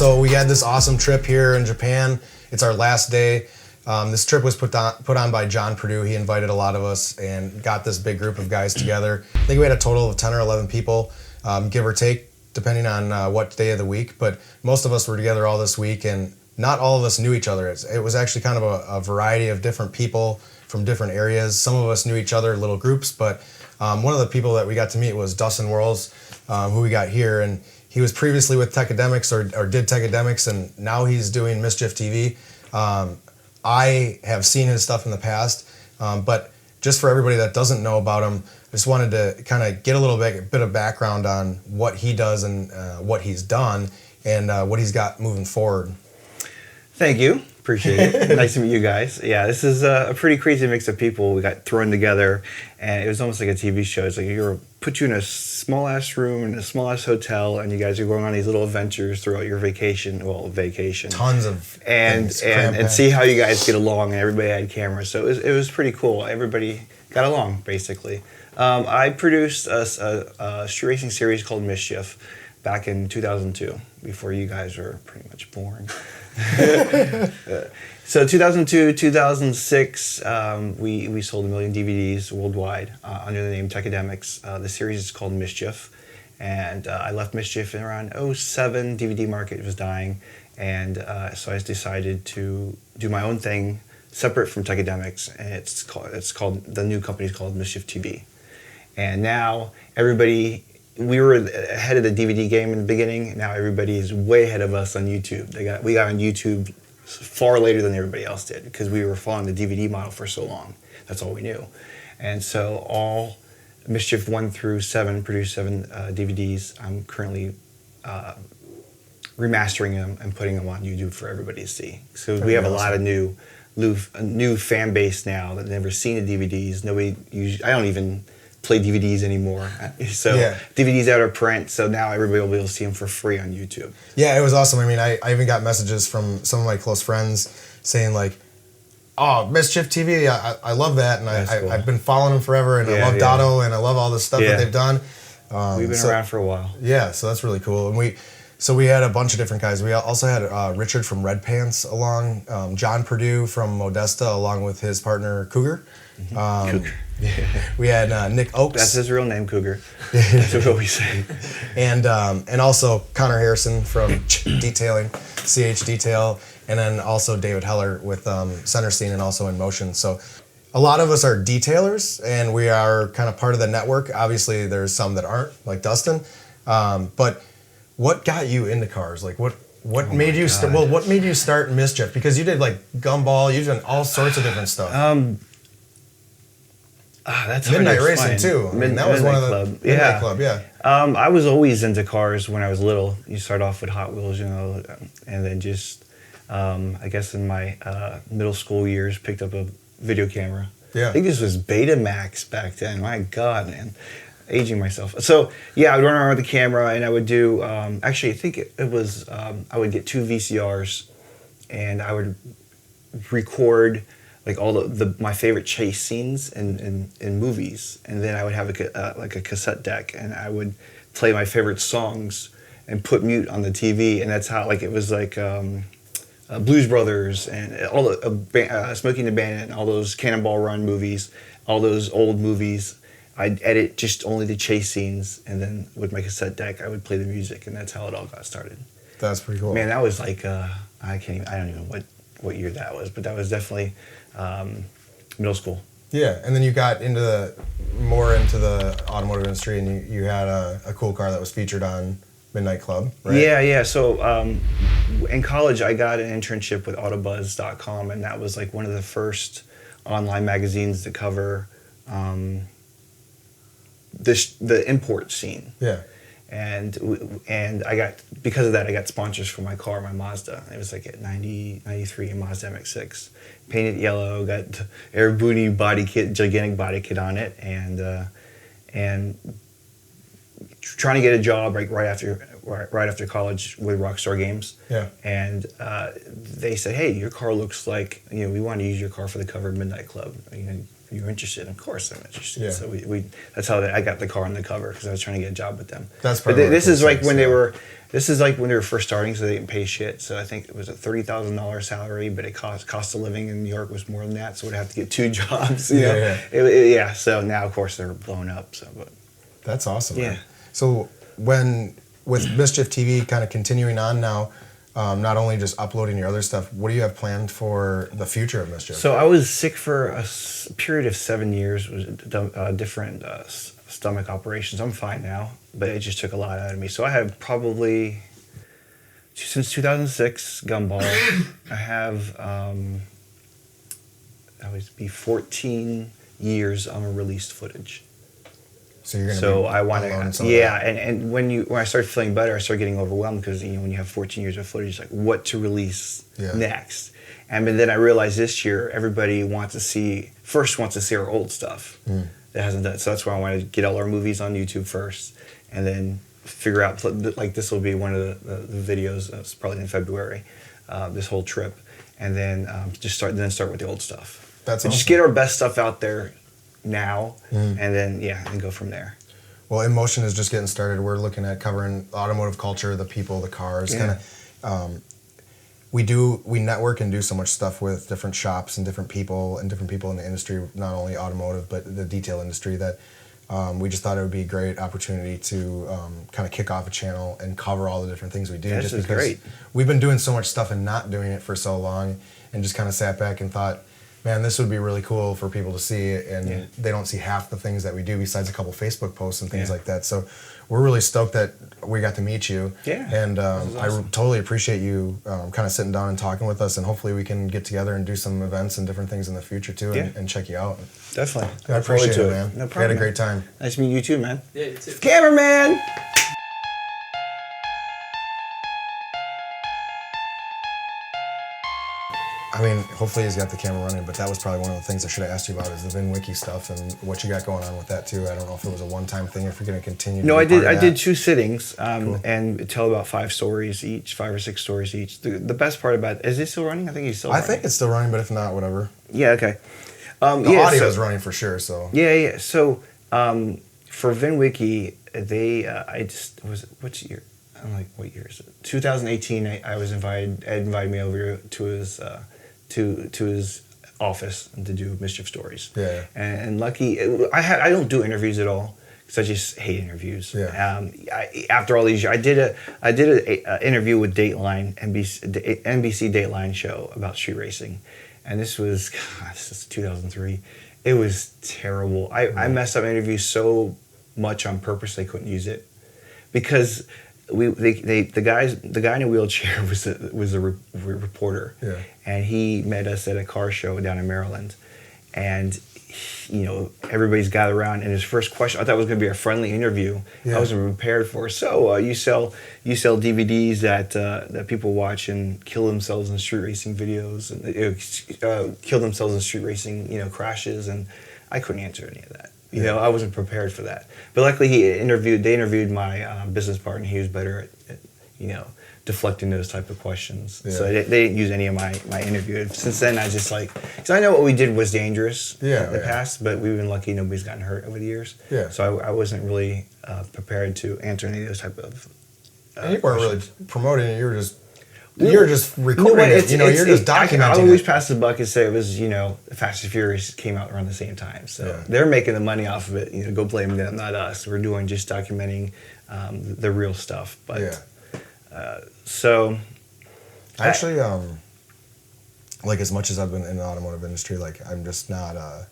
So we had this awesome trip here in Japan. It's our last day. This trip was put on by John Purdue. He invited a lot of us and got this big group of guys together. I think we had a total of 10 or 11 people, give or take, depending on what day of the week. But most of us were together all this week, and not all of us knew each other. It was actually kind of a variety of different people from different areas. Some of us knew each other in little groups, but one of the people that we got to meet was Dustin Worles, who we got here, and he was previously with Techademics or did Techademics, and now he's doing MischiefTV. I have seen his stuff in the past, but just for everybody that doesn't know about him, I just wanted to kind of get a little bit of background on what he does and what he's done and what he's got moving forward. Thank you. Appreciate it. Nice to meet you guys. Yeah, this is a pretty crazy mix of people. We got thrown together, and it was almost like a TV show. It's like put you in a small-ass room in a small-ass hotel, and you guys are going on these little adventures throughout your vacation. Tons of and see how you guys get along, and everybody had cameras. So it was pretty cool. Everybody got along, basically. I produced a street racing series called Mischief back in 2002, before you guys were pretty much born. So 2002, 2006, we sold 1 million DVDs worldwide under the name Techademics. The series is called Mischief, and I left Mischief in around 2007. DVD market was dying, and so I decided to do my own thing, separate from Techademics, and it's called the new company's called MischiefTV. And now we were ahead of the DVD game in the beginning. Now everybody is way ahead of us on YouTube. We got on YouTube far later than everybody else did because we were following the DVD model for so long. That's all we knew. And so all Mischief 1 through 7 produced 7 DVDs. I'm currently remastering them and putting them on YouTube for everybody to see. So we have a lot of new fan base now that never seen the DVDs. I don't even play DVDs anymore. So DVDs out of print, so now everybody will be able to see them for free on YouTube. Yeah, it was awesome. I mean, I even got messages from some of my close friends saying like, oh, MischiefTV, I love that, and cool. I've been following them forever, and I love Dotto, and I love all the stuff that they've done. We've been around for a while. Yeah, so that's really cool. And we had a bunch of different guys. We also had Richard from Red Pants along, John Purdue from Modesta along with his partner Cougar. Cougar. We had Nick Oakes. That's his real name, Cougar. That's what we say. And also Connor Harrison from Detailing, CH Detail, and then also David Heller with Center Scene and also InMotion. So a lot of us are detailers, and we are kind of part of the network. Obviously, there's some that aren't, like Dustin. But what got you into cars? Like what made you what made you start Mischief? Because you did like Gumball, you've done all sorts of different stuff. That's Midnight Racing too. That was one of the Midnight Club. Yeah. I was always into cars when I was little. You start off with Hot Wheels, and then just I guess in my middle school years picked up a video camera. Yeah. I think this was Betamax back then. My God, man, aging myself. So yeah, I would run around with the camera, and I would do. Actually, I think it was. I would get 2 VCRs, and I would record like all my favorite chase scenes in movies, and then I would have a cassette deck, and I would play my favorite songs and put mute on the TV, and that's how it was like Blues Brothers and all the Smokey and the Bandit and all those Cannonball Run movies, all those old movies. I'd edit just only the chase scenes, and then with my cassette deck I would play the music, and that's how it all got started. That's pretty cool. Man, that was like I don't even know what year that was, but that was definitely middle school. Yeah, and then you got more into the automotive industry, and you had a cool car that was featured on Midnight Club, right? Yeah. So in college, I got an internship with Autobuzz.com, and that was like one of the first online magazines to cover the import scene. Yeah. And because of that, I got sponsors for my car, my Mazda. It was like at 93 Mazda MX-6, painted yellow, got Air Booty body kit, gigantic body kit on it, and trying to get a job right after college with Rockstar Games. Yeah. And they said, hey, your car looks like we want to use your car for the cover of Midnight Club. you interested? Of course I'm interested. Yeah. So we that's how I got the car on the cover, because I was trying to get a job with them. That's But probably this is like when yeah. this is like when they were first starting, so they didn't pay shit. So I think it was a $30,000 salary, but it cost of living in New York was more than that, so we'd have to get 2 jobs. You know? Yeah. So now of course they're blown up. So, but that's awesome. yeah. Man. So with Mischief TV kind of continuing on now, not only just uploading your other stuff, what do you have planned for the future of Mischief? So I was sick for a period of 7 years, was different stomach operations. I'm fine now, but it just took a lot out of me. So I have probably, since 2006, Gumball, I have, that would be 14 years of unreleased footage. So you're gonna. So be I want to. to, yeah. And when I started feeling better, I started getting overwhelmed, because when you have 14 years of footage, like what to release next. And then I realized this year everybody wants to see our old stuff that hasn't done. So that's why I wanted to get all our movies on YouTube first, and then figure out, like, this will be one of the videos. It's probably in February, this whole trip, and then start with the old stuff. That's awesome. awesome. Just get our best stuff out there now, and then and go from there. Well, InMotion is just getting started. We're looking at covering automotive culture, the people, the cars, kind of. We network and do so much stuff with different shops and different people in the industry, not only automotive but the detail industry, that we just thought it would be a great opportunity to kind of kick off a channel and cover all the different things we do. This is great. We've been doing so much stuff and not doing it for so long, and just kind of sat back and thought, man, this would be really cool for people to see, and they don't see half the things that we do besides a couple Facebook posts and things like that. So we're really stoked that we got to meet you. Yeah. And awesome. I totally appreciate you kind of sitting down and talking with us, and hopefully we can get together and do some events and different things in the future too, and check you out. Definitely. I appreciate it, man. No problem. We had a great time. Nice to meet you too, man. Yeah, you too. Cameraman! I mean, hopefully he's got the camera running, but that was probably one of the things I should have asked you about, is the VINwiki stuff and what you got going on with that too. I don't know if it was a one-time thing, if you're going to continue. No, to be I part of did that. 2 sittings, Cool. and tell about 5 stories each, 5 or 6 stories each. The best part about, is it still running? I think he's still running. I think it's still running, but if not, whatever. Yeah, okay. The audio is running for sure, so. Yeah. So for VINwiki, what's year? I'm like, what year is it? 2018. I was invited. Ed invited me over to his to his office and to do Mischief stories. Yeah. And lucky, I don't do interviews at all, because I just hate interviews. Yeah. After all these years, I did a interview with Dateline, NBC Dateline show about street racing, and this is 2003. It was terrible. I messed up interviews so much on purpose they couldn't use it, because the guy in a wheelchair was a reporter, and he met us at a car show down in Maryland, and everybody's gathered around, and his first question, I thought it was going to be a friendly interview. I wasn't prepared for. So you sell DVDs that people watch and kill themselves in street racing videos, and kill themselves in street racing crashes, and I couldn't answer any of that. I wasn't prepared for that. But luckily, they interviewed my business partner. He was better at deflecting those type of questions. So they didn't use any of my interview. Since then, I just because I know what we did was dangerous in the past, but we've been lucky nobody's gotten hurt over the years. So I wasn't really prepared to answer any of those type of and you weren't really promoting it. You were just recording it. You're just documenting I it. always pass the buck and say it was, Fast and Furious came out around the same time. So they're making the money off of it. Go blame them, not us. We're doing just documenting the real stuff. But so actually, as much as I've been in the automotive industry, I'm just not. I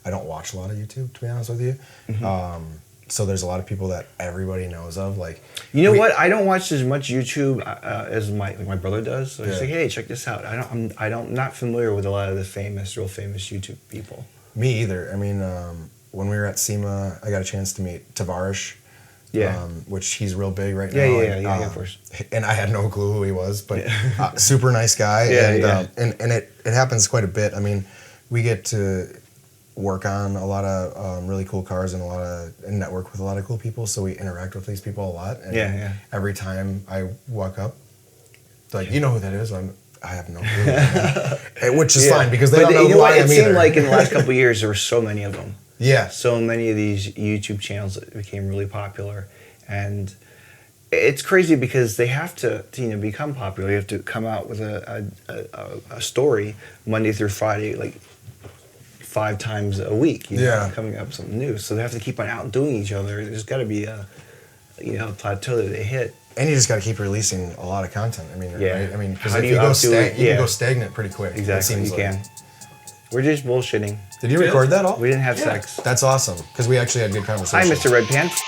don't watch a lot of YouTube, to be honest with you. Mm-hmm. So there's a lot of people that everybody knows of. What? I don't watch as much YouTube as my brother does. So he's like, hey, check this out. I'm not familiar with a lot of the real famous YouTube people. Me either. I mean, when we were at SEMA, I got a chance to meet Tavares. Which he's real big right now. Yeah, of course. And I had no clue who he was, but super nice guy. And it happens quite a bit. I mean, we get to work on a lot of really cool cars and network with a lot of cool people, so we interact with these people a lot. And every time I walk up, you know who that is? I have no clue. Which is fine because they don't know who I am It seemed either. like in the last couple of years there were so many of them. Yeah. So many of these YouTube channels that became really popular, and it's crazy because they have to become popular. You have to come out with a story Monday through Friday, like 5 times a week. Coming up with something new. So they have to keep on outdoing each other. There's got to be a plateau that they hit. And you just got to keep releasing a lot of content. I mean, right? I mean, because How if do you you go outdo it? you can go stagnant pretty quick. Exactly, It seems you like. can. We're just bullshitting. Did you record that all? We didn't have sex. That's awesome because we actually had good Hi, conversation. Mr. Red Pants.